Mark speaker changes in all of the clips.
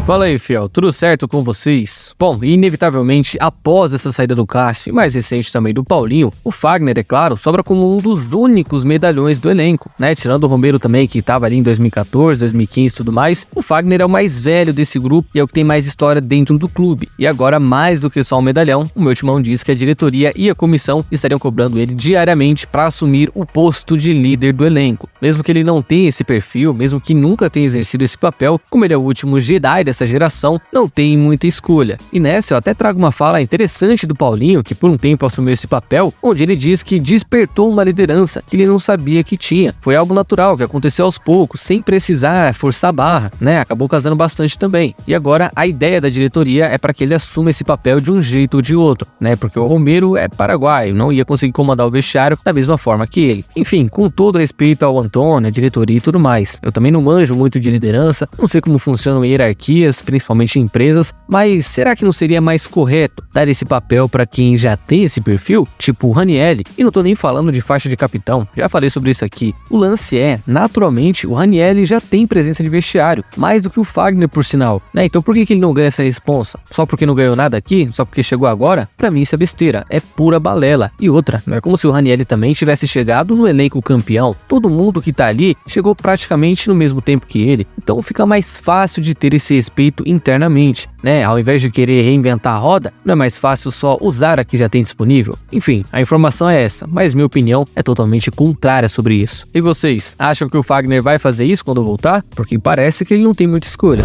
Speaker 1: Fala aí, fiel, tudo certo com vocês? Bom, inevitavelmente, após essa saída do Cássio e mais recente também do Paulinho, o Fagner, é claro, sobra como um dos únicos medalhões do elenco, né? Tirando o Romero também, que estava ali em 2014, 2015 e tudo mais, o Fagner é o mais velho desse grupo e é o que tem mais história dentro do clube. E agora, mais do que só um medalhão, o meu timão diz que a diretoria e a comissão estariam cobrando ele diariamente para assumir o posto de líder do elenco. Mesmo que ele não tenha esse perfil, mesmo que nunca tenha exercido esse papel, como ele é o último Jedi dessa geração, não tem muita escolha. E nessa eu até trago uma fala interessante do Paulinho, que por um tempo assumiu esse papel, onde ele diz que despertou uma liderança que ele não sabia que tinha. Foi algo natural, que aconteceu aos poucos, sem precisar forçar a barra, né? Acabou casando bastante também. E agora a ideia da diretoria é para que ele assuma esse papel de um jeito ou de outro, né? Porque o Romero é paraguaio, não ia conseguir comandar o vestiário da mesma forma que ele. Enfim, com todo respeito ao Antônio, a diretoria e tudo mais, eu também não manjo muito de liderança, não sei como funcionam hierarquias, principalmente em empresas, mas será que não seria mais correto dar esse papel para quem já tem esse perfil, tipo o Ranieri? E não tô nem falando de faixa de capitão, já falei sobre isso aqui. O lance é, naturalmente, o Ranieri já tem presença de vestiário, mais do que o Fagner, por sinal, né? Então por que ele não ganha essa responsa? Só porque não ganhou nada aqui? Só porque chegou agora? Pra mim isso é besteira, é pura balela. E outra, não é como se o Ranieri também tivesse chegado no elenco campeão. Todo mundo que tá ali chegou praticamente no mesmo tempo que ele, então fica mais fácil de ter esse respeito internamente, né? Ao invés de querer reinventar a roda, não é mais fácil só usar a que já tem disponível? Enfim, a informação é essa, mas minha opinião é totalmente contrária sobre isso. E vocês, acham que o Fagner vai fazer isso quando voltar? Porque parece que ele não tem muita escolha.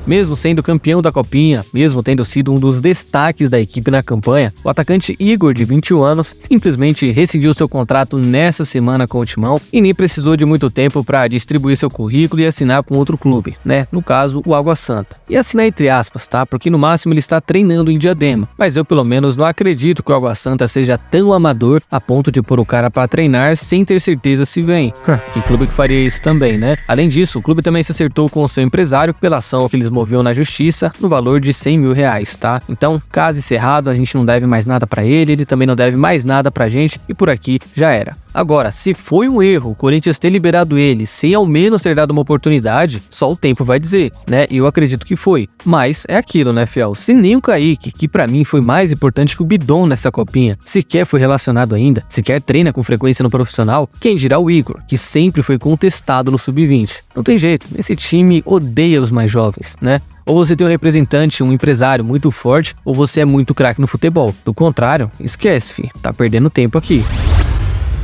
Speaker 1: Mesmo sendo campeão da Copinha, mesmo tendo sido um dos destaques da equipe na campanha, o atacante Igor, de 21 anos, simplesmente rescindiu seu contrato nessa semana com o Timão e nem precisou de muito tempo para distribuir seu currículo e assinar com outro clube, né? No caso, o Água Santa. E assinar entre aspas, tá? Porque no máximo ele está treinando em Diadema, mas eu pelo menos não acredito que o Água Santa seja tão amador a ponto de pôr o cara para treinar sem ter certeza se vem. Que clube que faria isso também, né? Além disso, o clube também se acertou com o seu empresário pela ação que eles moveu na justiça no valor de R$100 mil, tá? Então, caso encerrado, a gente não deve mais nada pra ele, ele também não deve mais nada pra gente e por aqui já era. Agora, se foi um erro o Corinthians ter liberado ele sem ao menos ter dado uma oportunidade, só o tempo vai dizer, né? E eu acredito que foi. Mas é aquilo, né, fiel? Se nem o Kaique, que pra mim foi mais importante que o Bidon nessa copinha, sequer foi relacionado ainda, sequer treina com frequência no profissional, quem dirá o Igor, que sempre foi contestado no sub-20. Não tem jeito, esse time odeia os mais jovens, né? Ou você tem um representante, um empresário muito forte, ou você é muito craque no futebol. Do contrário, esquece, fi, tá perdendo tempo aqui.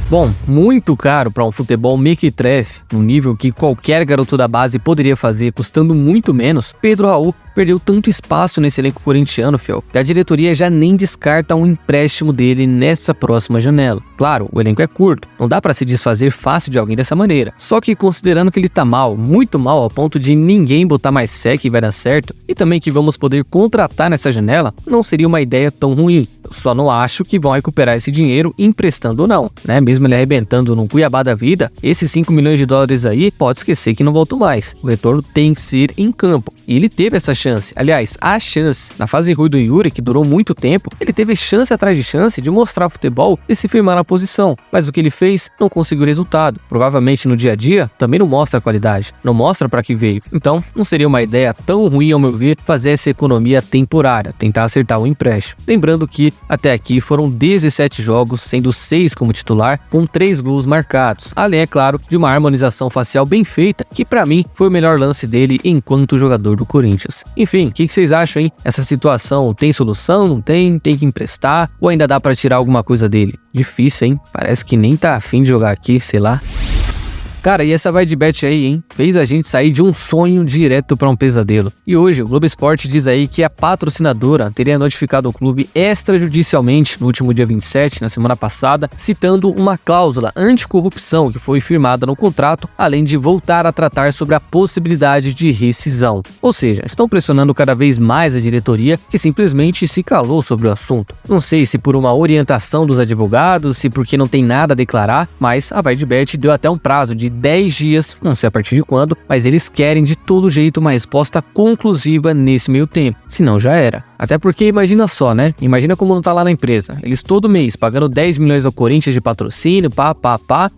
Speaker 1: Bom, muito caro para um futebol mequetrefe, no nível que qualquer garoto da base poderia fazer, custando muito menos, Pedro Raul perdeu tanto espaço nesse elenco corintiano, fiel, que a diretoria já nem descarta um empréstimo dele nessa próxima janela. Claro, o elenco é curto, não dá para se desfazer fácil de alguém dessa maneira. Só que considerando que ele tá mal, muito mal, ao ponto de ninguém botar mais fé que vai dar certo, e também que vamos poder contratar nessa janela, não seria uma ideia tão ruim. Eu só não acho que vão recuperar esse dinheiro emprestando ou não, né? Mesmo ele arrebentando no Cuiabá da vida, esses 5 milhões de dólares aí, pode esquecer que não voltam mais. O retorno tem que ser em campo. E ele teve essa chance, aliás, a chance. Na fase ruim do Yuri, que durou muito tempo, ele teve chance atrás de chance de mostrar futebol e se firmar na posição. Mas o que ele fez não conseguiu resultado. Provavelmente no dia a dia também não mostra a qualidade, não mostra para que veio. Então, não seria uma ideia tão ruim, ao meu ver, fazer essa economia temporária, tentar acertar o empréstimo. Lembrando que até aqui foram 17 jogos, sendo 6 como titular, com 3 gols marcados. Além, é claro, de uma harmonização facial bem feita, que pra mim foi o melhor lance dele enquanto jogador do Corinthians. Enfim, o que vocês acham, hein? Essa situação tem solução? Não tem? Tem que emprestar? Ou ainda dá pra tirar alguma coisa dele? Difícil, hein? Parece que nem tá afim de jogar aqui, sei lá. Cara, e essa vai de bet aí, hein? Fez a gente sair de um sonho direto para um pesadelo. E hoje, o Globo Esporte diz aí que a patrocinadora teria notificado o clube extrajudicialmente no último dia 27, na semana passada, citando uma cláusula anticorrupção que foi firmada no contrato, além de voltar a tratar sobre a possibilidade de rescisão. Ou seja, estão pressionando cada vez mais a diretoria, que simplesmente se calou sobre o assunto. Não sei se por uma orientação dos advogados, se porque não tem nada a declarar, mas a vai de bet deu até um prazo de 10 dias, não sei a partir de quando, mas eles querem de todo jeito uma resposta conclusiva nesse meio tempo, senão já era. Até porque imagina só, né? Imagina como não tá lá na empresa. Eles todo mês pagando 10 milhões ao Corinthians de patrocínio,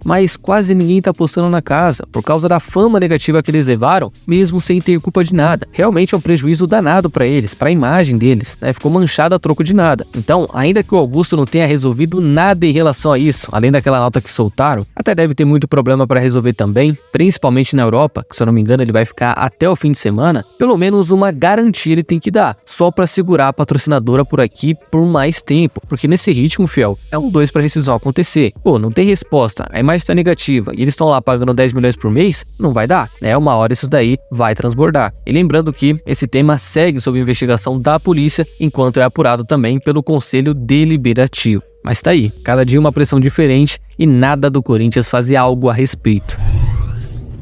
Speaker 1: mas quase ninguém tá apostando na casa, por causa da fama negativa que eles levaram, mesmo sem ter culpa de nada. Realmente é um prejuízo danado pra eles, pra imagem deles, né? Ficou manchada a troco de nada. Então, ainda que o Augusto não tenha resolvido nada em relação a isso, além daquela nota que soltaram, até deve ter muito problema pra resolver também, principalmente na Europa, que se eu não me engano ele vai ficar até o fim de semana. Pelo menos uma garantia ele tem que dar, só pra segurar a patrocinadora por aqui por mais tempo, porque nesse ritmo, fiel, é um 2 pra rescisão acontecer. Pô, não tem resposta, a imagem tá negativa e eles estão lá pagando 10 milhões por mês, não vai dar, né? Uma hora isso daí vai transbordar. E lembrando que esse tema segue sob investigação da polícia, enquanto é apurado também pelo Conselho Deliberativo. Mas tá aí, cada dia uma pressão diferente e nada do Corinthians fazer algo a respeito.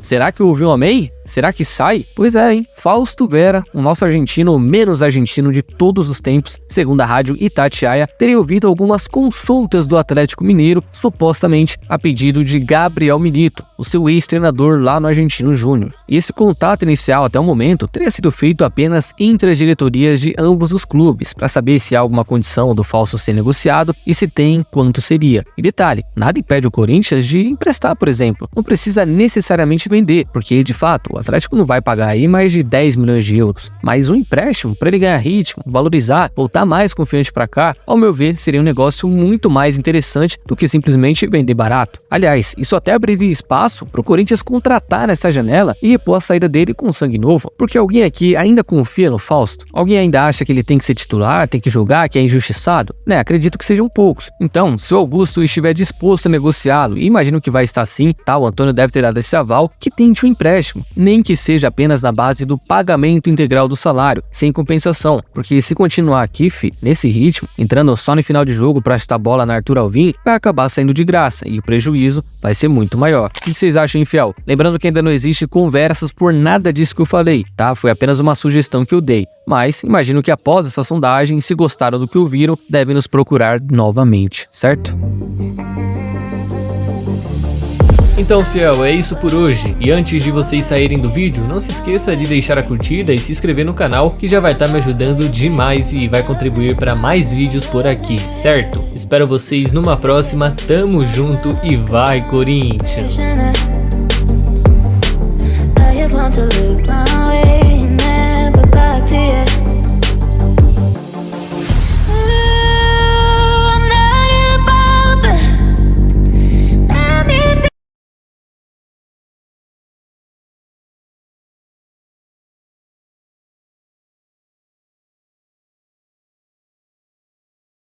Speaker 1: Será que ouviu um amém? Será que sai? Pois é, hein? Fausto Vera, o nosso argentino menos argentino de todos os tempos, segundo a rádio Itatiaia, teria ouvido algumas consultas do Atlético Mineiro, supostamente a pedido de Gabriel Milito, o seu ex-treinador lá no Argentino Júnior. E esse contato inicial até o momento teria sido feito apenas entre as diretorias de ambos os clubes, para saber se há alguma condição do Fausto ser negociado e se tem, quanto seria. E detalhe, nada impede o Corinthians de emprestar, por exemplo. Não precisa necessariamente vender, porque de fato o Atlético não vai pagar aí mais de 10 milhões de euros, mas um empréstimo para ele ganhar ritmo, valorizar, voltar mais confiante para cá, ao meu ver, seria um negócio muito mais interessante do que simplesmente vender barato. Aliás, isso até abriria espaço para o Corinthians contratar nessa janela e repor a saída dele com sangue novo, porque alguém aqui ainda confia no Fausto? Alguém ainda acha que ele tem que ser titular, tem que jogar, que é injustiçado? Né, acredito que sejam poucos. Então, se o Augusto estiver disposto a negociá-lo, e imagino que vai estar sim, tá? O Antônio deve ter dado esse aval, que tente um empréstimo, nem que seja apenas na base do pagamento integral do salário, sem compensação, porque se continuar aqui, nesse ritmo, entrando só no final de jogo pra chutar bola na Arthur Alvim, vai acabar saindo de graça e o prejuízo vai ser muito maior. O que vocês acham, infiel? Lembrando que ainda não existe conversas por nada disso que eu falei, tá? Foi apenas uma sugestão que eu dei, mas imagino que após essa sondagem, se gostaram do que ouviram, devem nos procurar novamente, certo?
Speaker 2: Então, fiel, é isso por hoje. E antes de vocês saírem do vídeo, não se esqueça de deixar a curtida e se inscrever no canal, que já vai estar me ajudando demais e vai contribuir para mais vídeos por aqui, certo? Espero vocês numa próxima, tamo junto e vai, Corinthians!